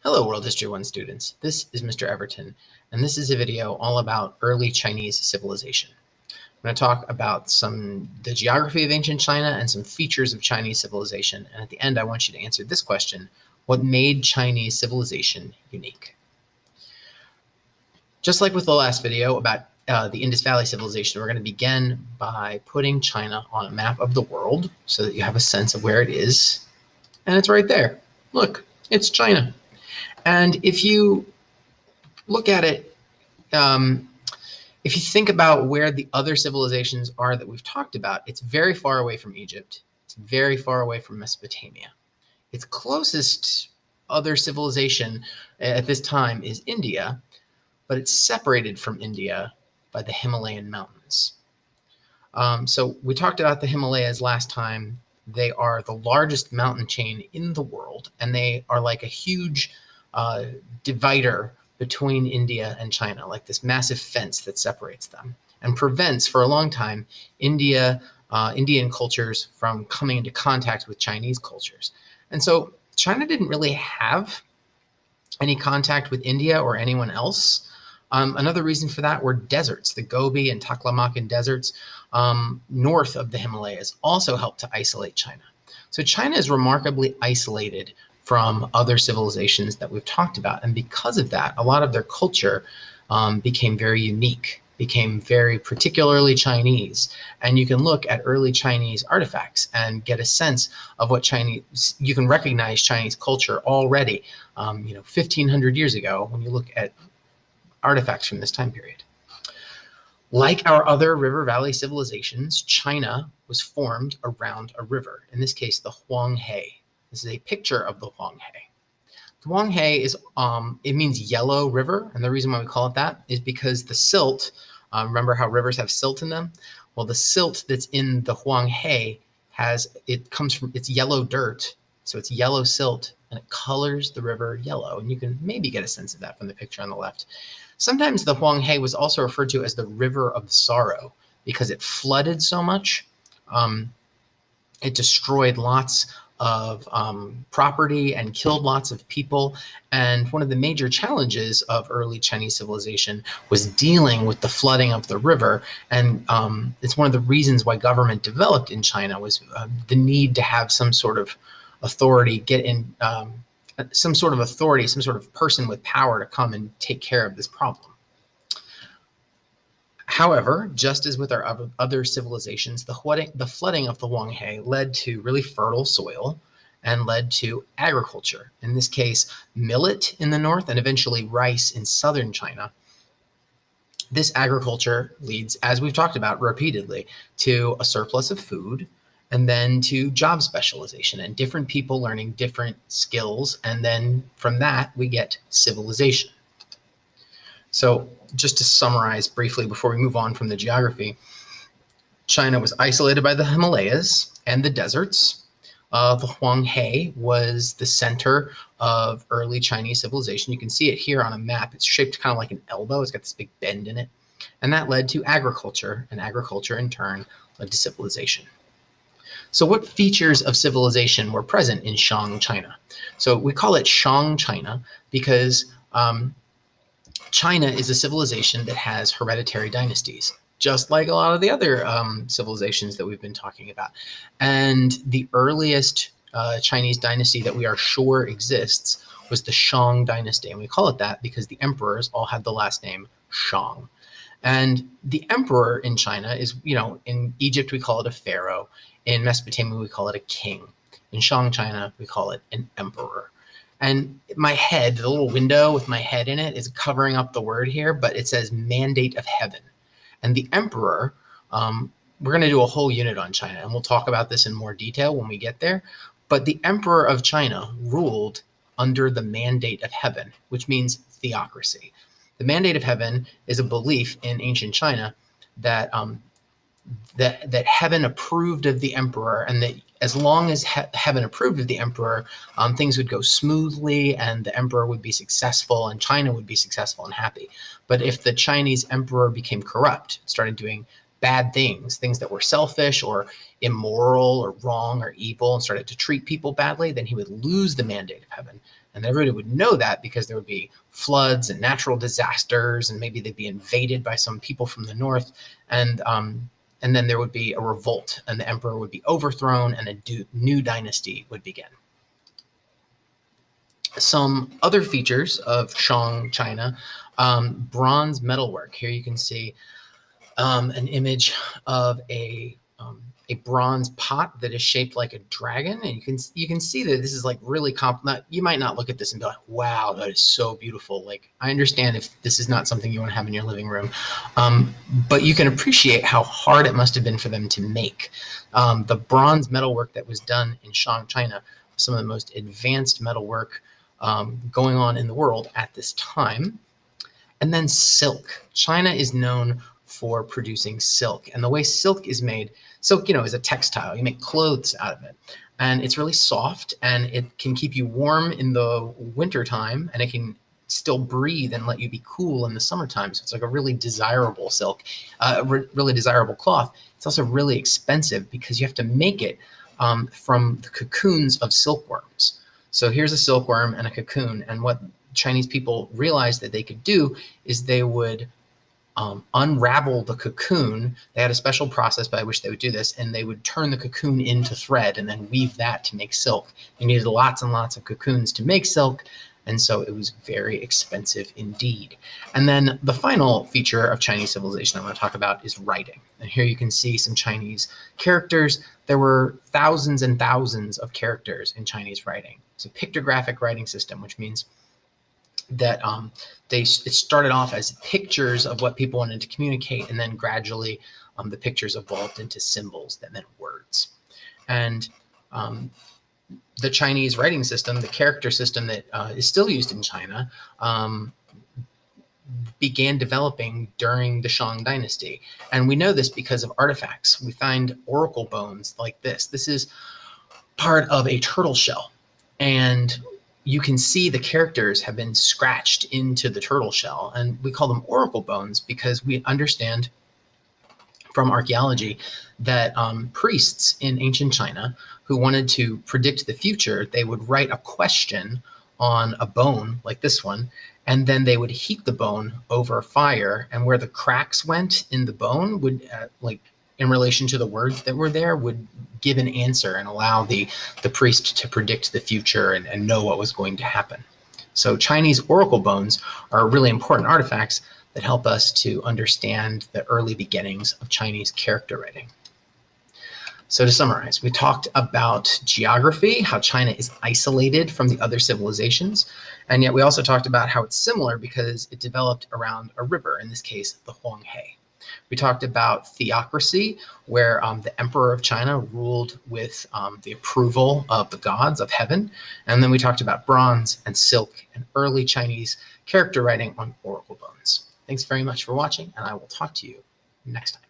Hello, World History 1 students. This is Mr. Everton, and this is a video all about early Chinese civilization. I'm going to talk about the geography of ancient China and some features of Chinese civilization. And at the end, I want you to answer this question: what made Chinese civilization unique? Just like with the last video about the Indus Valley civilization, we're going to begin by putting China on a map of the world so that you have a sense of where it is. And it's right there. Look, it's China. And if you look at it, if you think about where the other civilizations are that we've talked about, it's very far away from Egypt. It's very far away from Mesopotamia. Its closest other civilization at this time is India, but it's separated from India by the Himalayan mountains. So we talked about the Himalayas last time. They are the largest mountain chain in the world, and they are like a huge divider between India and China, like this massive fence that separates them and prevents, for a long time, Indian cultures from coming into contact with Chinese cultures. And so China didn't really have any contact with India or anyone else. Another reason for that were deserts. The Gobi and Taklamakan deserts north of the Himalayas also helped to isolate China. So China is remarkably isolated from other civilizations that we've talked about. And because of that, a lot of their culture became very unique, became very particularly Chinese. And you can look at early Chinese artifacts and get a sense of what you can recognize Chinese culture already, 1,500 years ago when you look at artifacts from this time period. Like our other river valley civilizations, China was formed around a river, in this case, the Huang He. This is a picture of the Huang He. The Huang He is, it means yellow river. And the reason why we call it that is because the silt, remember how rivers have silt in them? Well, the silt that's in the Huang He it's yellow dirt. So it's yellow silt and it colors the river yellow. And you can maybe get a sense of that from the picture on the left. Sometimes the Huang He was also referred to as the River of Sorrow because it flooded so much. It destroyed lots of property and killed lots of people. And one of the major challenges of early Chinese civilization was dealing with the flooding of the river. And it's one of the reasons why government developed in China was the need to have some sort of authority, some sort of person with power to come and take care of this problem. However, just as with our other civilizations, the flooding of the Huang He led to really fertile soil and led to agriculture. In this case, millet in the north and eventually rice in southern China. This agriculture leads, as we've talked about repeatedly, to a surplus of food and then to job specialization and different people learning different skills. And then from that, we get civilization. So just to summarize briefly before we move on from the geography, China was isolated by the Himalayas and the deserts. The Huang He was the center of early Chinese civilization. You can see it here on a map. It's shaped kind of like an elbow. It's got this big bend in it. And that led to agriculture, and agriculture in turn led to civilization. So what features of civilization were present in Shang China? So we call it Shang China because China is a civilization that has hereditary dynasties, just like a lot of the other civilizations that we've been talking about. And the earliest Chinese dynasty that we are sure exists was the Shang dynasty. And we call it that because the emperors all had the last name Shang. And the emperor in China is, in Egypt, we call it a pharaoh. In Mesopotamia, we call it a king. In Shang China, we call it an emperor. And my head, the little window with my head in it, is covering up the word here, but it says mandate of heaven. And the emperor, we're going to do a whole unit on China, and we'll talk about this in more detail when we get there. But the emperor of China ruled under the mandate of heaven, which means theocracy. The mandate of heaven is a belief in ancient China that that heaven approved of the emperor, and that as long as heaven approved of the emperor, things would go smoothly and the emperor would be successful and China would be successful and happy. But if the Chinese emperor became corrupt, started doing bad things that were selfish or immoral or wrong or evil, and started to treat people badly, then he would lose the mandate of heaven. And everybody would know that because there would be floods and natural disasters, and maybe they'd be invaded by some people from the north. And then there would be a revolt, and the emperor would be overthrown, and a new dynasty would begin. Some other features of Shang China, bronze metalwork. Here you can see an image of a bronze pot that is shaped like a dragon, and you can see that this is like really you might not look at this and be like, wow, that is so beautiful. Like, I understand if this is not something you want to have in your living room, but you can appreciate how hard it must have been for them to make. The bronze metalwork that was done in Shang China was some of the most advanced metalwork going on in the world at this time. And then silk. China is known for producing silk. And the way silk is made, silk, is a textile. You make clothes out of it. And it's really soft, and it can keep you warm in the wintertime, and it can still breathe and let you be cool in the summertime. So it's like a really desirable silk, really desirable cloth. It's also really expensive because you have to make it from the cocoons of silkworms. So here's a silkworm and a cocoon. And what Chinese people realized that they could do is they would unravel the cocoon. They had a special process by which they would do this, and they would turn the cocoon into thread and then weave that to make silk. You needed lots and lots of cocoons to make silk, and so it was very expensive indeed. And then the final feature of Chinese civilization I want to talk about is writing. And here you can see some Chinese characters. There were thousands and thousands of characters in Chinese writing. It's a pictographic writing system, which means that it started off as pictures of what people wanted to communicate, and then gradually the pictures evolved into symbols that meant words. And the Chinese writing system, the character system that is still used in China, began developing during the Shang dynasty. And we know this because of artifacts. We find oracle bones like this. This is part of a turtle shell. And you can see the characters have been scratched into the turtle shell. And we call them oracle bones because we understand from archaeology that priests in ancient China who wanted to predict the future, they would write a question on a bone like this one, and then they would heat the bone over fire, and where the cracks went in the bone would, like in relation to the words that were there, would give an answer and allow the priest to predict the future and know what was going to happen. So Chinese oracle bones are really important artifacts that help us to understand the early beginnings of Chinese character writing. So to summarize, we talked about geography, how China is isolated from the other civilizations, and yet we also talked about how it's similar because it developed around a river, in this case, the Huang He. We talked about theocracy, where the emperor of China ruled with the approval of the gods of heaven. And then we talked about bronze and silk and early Chinese character writing on oracle bones. Thanks very much for watching, and I will talk to you next time.